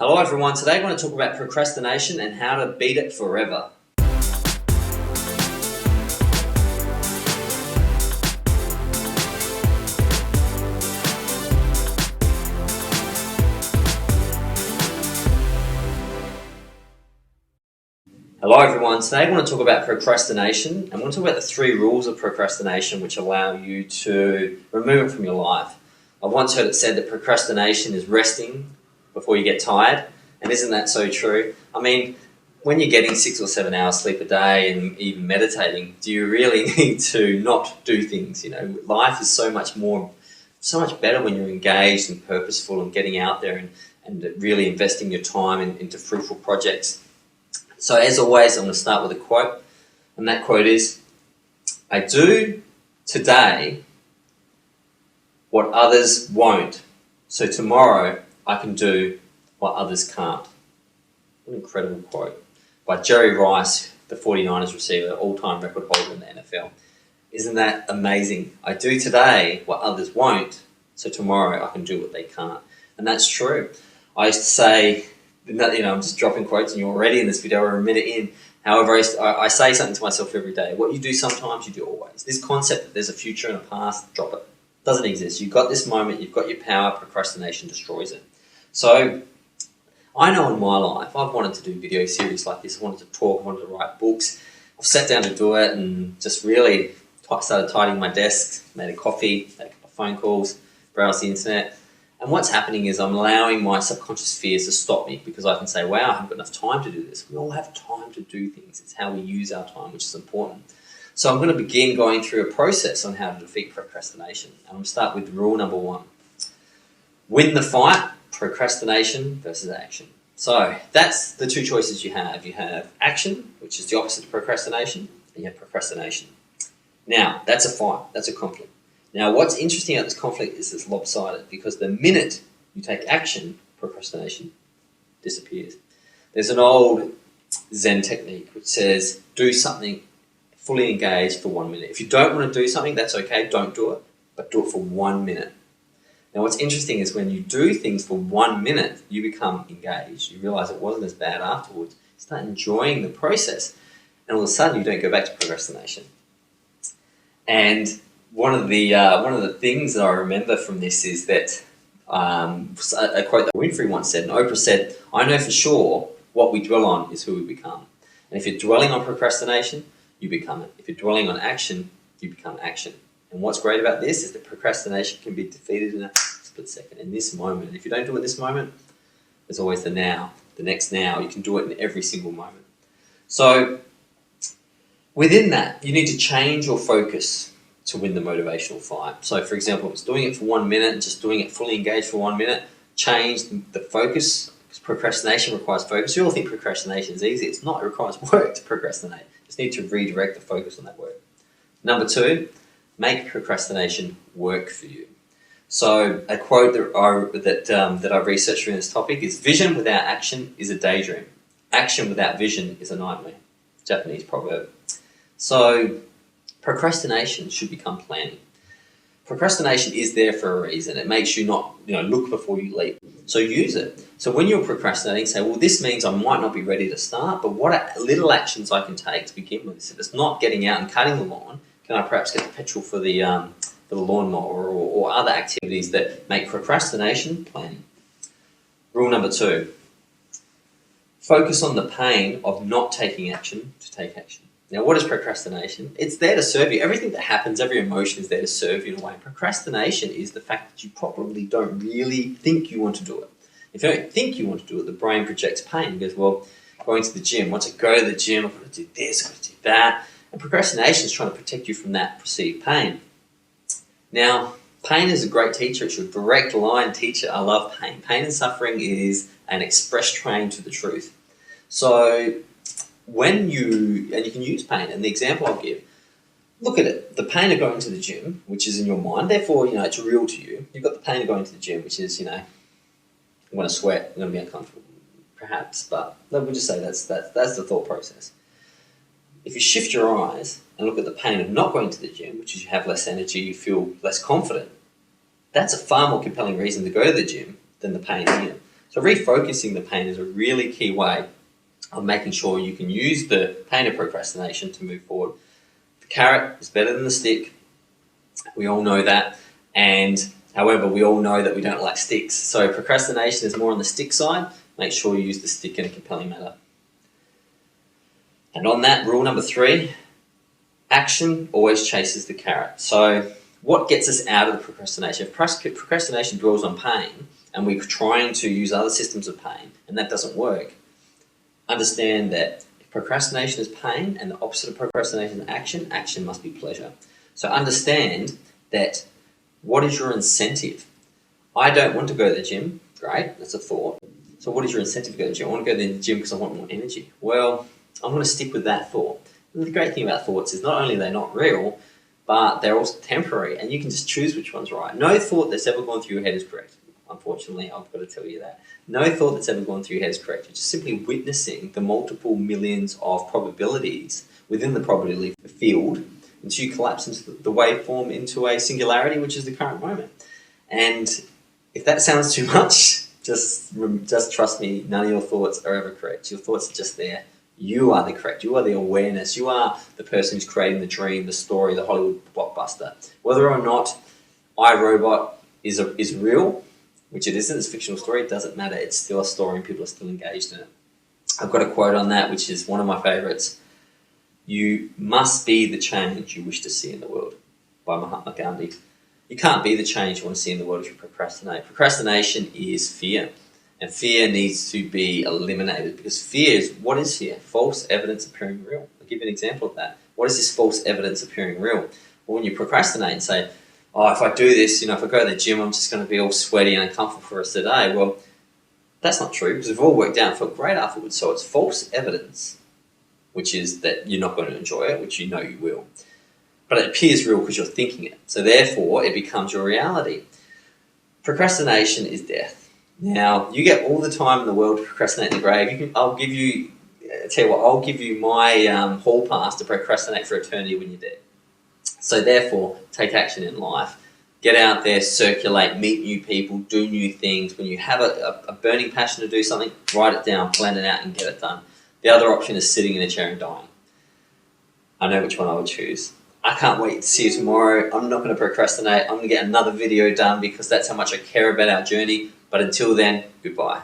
Hello everyone, today I'm going to talk about procrastination and how to beat it forever. Hello everyone, today I want to talk about procrastination. I'm going to talk about the 3 rules of procrastination which allow you to remove it from your life. I once heard it said that procrastination is resting before you get tired, and isn't that so true? I mean, when you're getting 6 or 7 hours sleep a day and even meditating, do you really need to not do things? You know, life is so much better when you're engaged and purposeful and getting out there and really investing your time into fruitful projects. So as always, I'm going to start with a quote, and that quote is, "I do today what others won't, so tomorrow I can do what others can't." What an incredible quote by Jerry Rice, the 49ers receiver, all-time record holder in the NFL. Isn't that amazing? I do today what others won't, so tomorrow I can do what they can't. And that's true. I used to say, I'm just dropping quotes and you're already in this video, we're a minute in. However, I say something to myself every day. What you do sometimes, you do always. This concept that there's a future and a past, drop it. Doesn't exist. You've got this moment, you've got your power, procrastination destroys it. So I know in my life, I've wanted to do video series like this. I wanted to talk, I wanted to write books. I've sat down to do it and just really started tidying my desk, made a coffee, made a couple of phone calls, browsed the internet. And what's happening is I'm allowing my subconscious fears to stop me because I can say, wow, I haven't got enough time to do this. We all have time to do things. It's how we use our time, which is important. So I'm going to begin going through a process on how to defeat procrastination. I'm going to start with rule number 1. Win the fight, procrastination versus action. So that's the 2 choices you have. You have action, which is the opposite of procrastination, and you have procrastination. Now, that's a fight. That's a conflict. Now, what's interesting about this conflict is it's lopsided because the minute you take action, procrastination disappears. There's an old Zen technique which says do something fully engaged for 1 minute. If you don't want to do something, that's okay, don't do it, but do it for 1 minute. Now, what's interesting is when you do things for 1 minute, you become engaged. You realize it wasn't as bad afterwards. You start enjoying the process, and all of a sudden you don't go back to procrastination. And one of the things that I remember from this is that a quote that Winfrey once said, and Oprah said, "I know for sure what we dwell on is who we become." And if you're dwelling on procrastination, you become it. If you're dwelling on action, you become action. And what's great about this is that procrastination can be defeated in a split second, in this moment. And if you don't do it in this moment, there's always the now, the next now. You can do it in every single moment. So within that, you need to change your focus to win the motivational fight. So for example, if it's doing it for 1 minute and just doing it fully engaged for 1 minute, change the focus, because procrastination requires focus. You all think procrastination is easy. It's not. It requires work to procrastinate. You just need to redirect the focus on that work. Number 2, make procrastination work for you. So a quote that I researched in this topic is, "Vision without action is a daydream. Action without vision is a nightmare." Japanese proverb. So procrastination should become planning. Procrastination is there for a reason. It makes you not, look before you leap. So use it. So when you're procrastinating, say, well, this means I might not be ready to start, but what are little actions I can take to begin with? If it's not getting out and cutting the lawn, can I perhaps get the petrol for the lawnmower or other activities that make procrastination planning? Rule number 2, focus on the pain of not taking action to take action. Now, what is procrastination? It's there to serve you. Everything that happens, every emotion is there to serve you in a way. Procrastination is the fact that you probably don't really think you want to do it. If you don't think you want to do it, the brain projects pain. It goes, well, going to the gym, once I go to the gym, I've got to do this, I've got to do that. And procrastination is trying to protect you from that perceived pain. Now, pain is a great teacher. It's your direct line teacher. I love pain. Pain and suffering is an express train to the truth. So you can use pain, and the example I'll give, look at it, the pain of going to the gym, which is in your mind, therefore, it's real to you. You've got the pain of going to the gym, which is, I'm going to sweat, I'm going to be uncomfortable, perhaps, but we'll just say that's the thought process. If you shift your eyes and look at the pain of not going to the gym, which is you have less energy, you feel less confident, that's a far more compelling reason to go to the gym than the pain here. So refocusing the pain is a really key way of making sure you can use the pain of procrastination to move forward. The carrot is better than the stick. We all know that. And however, we all know that we don't like sticks. So procrastination is more on the stick side. Make sure you use the stick in a compelling manner. And on that, rule number 3, action always chases the carrot. So what gets us out of the procrastination? If procrastination dwells on pain and we're trying to use other systems of pain and that doesn't work, understand that if procrastination is pain and the opposite of procrastination is action, action must be pleasure. So understand that what is your incentive? I don't want to go to the gym. Great, that's a thought. So what is your incentive to go to the gym? I want to go to the gym because I want more energy. Well, I'm going to stick with that thought. And the great thing about thoughts is not only they're not real, but they're also temporary, and you can just choose which one's right. No thought that's ever gone through your head is correct. Unfortunately, I've got to tell you that. No thought that's ever gone through your head is correct. You're just simply witnessing the multiple millions of probabilities within the probability field until you collapse into the waveform into a singularity, which is the current moment. And if that sounds too much, just trust me, none of your thoughts are ever correct. Your thoughts are just there. You are the correct. You are the awareness. You are the person who's creating the dream, the story, the Hollywood blockbuster. Whether or not iRobot is real, which it isn't, it's a fictional story, it doesn't matter. It's still a story and people are still engaged in it. I've got a quote on that, which is one of my favorites. You must be the change you wish to see in the world, by Mahatma Gandhi. You can't be the change you want to see in the world if you procrastinate. Procrastination is fear. And fear needs to be eliminated because fear is, what is fear? False evidence appearing real. I'll give you an example of that. What is this false evidence appearing real? Well, when you procrastinate and say, oh, if I do this, if I go to the gym, I'm just going to be all sweaty and uncomfortable for the rest of the day. Well, that's not true because we've all worked out and felt great afterwards. So it's false evidence, which is that you're not going to enjoy it, which you know you will. But it appears real because you're thinking it. So therefore, it becomes your reality. Procrastination is death. Now, you get all the time in the world to procrastinate in the grave. I'll give you my hall pass to procrastinate for eternity when you're dead. So therefore, take action in life. Get out there, circulate, meet new people, do new things. When you have a burning passion to do something, write it down, plan it out, and get it done. The other option is sitting in a chair and dying. I know which one I would choose. I can't wait to see you tomorrow. I'm not going to procrastinate. I'm going to get another video done because that's how much I care about our journey. But until then, goodbye.